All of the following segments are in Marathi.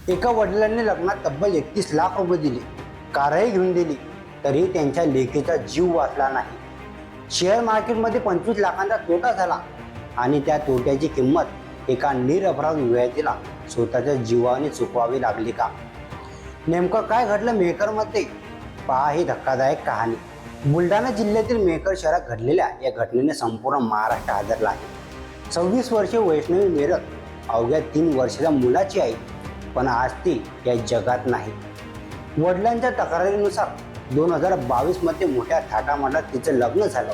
एका वडिलांनी लग्नात तब्बल 31 लाख रुपये दिले, कारही घेऊन दिली, तरी त्यांच्या लेकीचा जीव वाचला नाही. शेअर मार्केटमध्ये 25 लाखांचा तोटा झाला आणि त्या तोट्याची किंमत एका निरपराध विद्यार्थीला स्वतःच्या जीवाने चुकवावी लागली का? नेमकं काय घडलं मेहकरमध्ये? पहा ही धक्कादायक कहाणी. बुलढाणा जिल्ह्यातील मेहकर शहरात घडलेल्या या घटनेने संपूर्ण महाराष्ट्र हादरला आहे. 26 वर्षीय वैष्णवी मेहरत अवघ्या 3 वर्षाच्या मुलाची आई, पण आज ती या जगात नाही. वडिलांच्या तक्रारीनुसार 2022 मध्ये मोठ्या थाटामाटात तिचं लग्न झालं.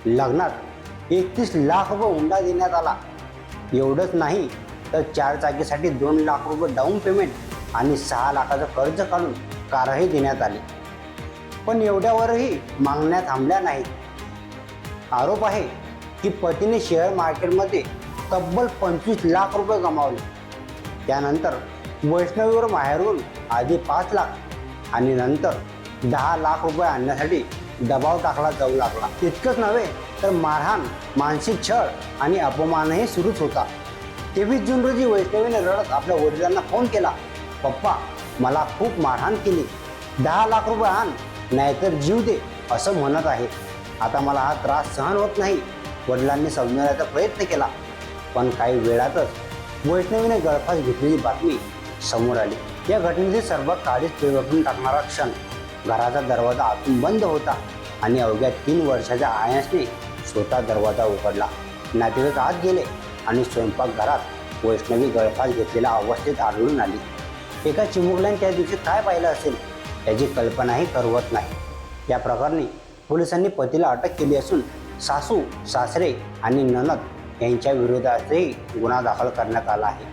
लग्नात 31 लाख रुपये हुंडा देण्यात आला. एवढंच नाही तर 4 चाकीसाठी 2 लाख रुपये डाऊन पेमेंट आणि 6 लाखाचं कर्ज काढून कारही देण्यात आली. पण एवढ्यावरही मागण्या थांबल्या नाहीत. आरोप आहे की पतीने शेअर मार्केटमध्ये तब्बल 25 लाख रुपये गमावले. त्यानंतर वैष्णवीवर माहेरून आधी 5 लाख आणि नंतर 10 लाख रुपये आणण्यासाठी दबाव टाकला जाऊ लागला. इतकंच नव्हे तर मारहाण, मानसिक छळ आणि अपमानही सुरूच होता. 23 जून रोजी वैष्णवीने रडत आपल्या वडिलांना फोन केला. पप्पा, मला खूप मारहाण केली, 10 लाख रुपये आण नाहीतर जीव दे असं म्हणत आहे. आता मला हा त्रास सहन होत नाही. वडिलांनी समजवण्याचा प्रयत्न केला, पण काही वेळातच वैष्णवीने गळफास घेतलेली बातमी समोर आली. या घटनेचे सर्वात काळीच पेवरून टाकणारा क्षण. घराचा दरवाजा आतून बंद होता आणि अवघ्या 3 वर्षाच्या आयासने स्वतः दरवाजा उघडला. नातेवाईक आत गेले आणि स्वयंपाकघरात वैष्णवी गळफास घेतलेल्या अवस्थेत आढळून आली. एका चिमुकल्याने त्या दिवशी काय पाहिलं असेल याची कल्पनाही करवत नाही. या प्रकरणी पोलिसांनी पतीला अटक केली असून सासू, सासरे आणि नणद यांच्या विरोधातही गुन्हा दाखल करण्यात आला आहे.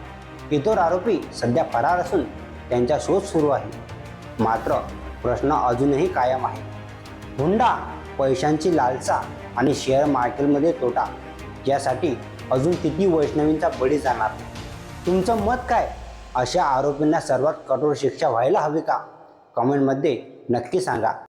इतर आरोपी सध्या फरार असून त्यांचा शोध सुरू आहे. मात्र प्रश्न अजूनही कायम आहे. हुंडा, पैशांची लालसा आणि शेअर मार्केटमध्ये तोटा यासाठी अजून किती वैष्णवींचा बळी जाणार? तुमचं मत काय? अशा आरोपींना सर्वात कठोर शिक्षा व्हायला हवी का? कमेंटमध्ये नक्की सांगा.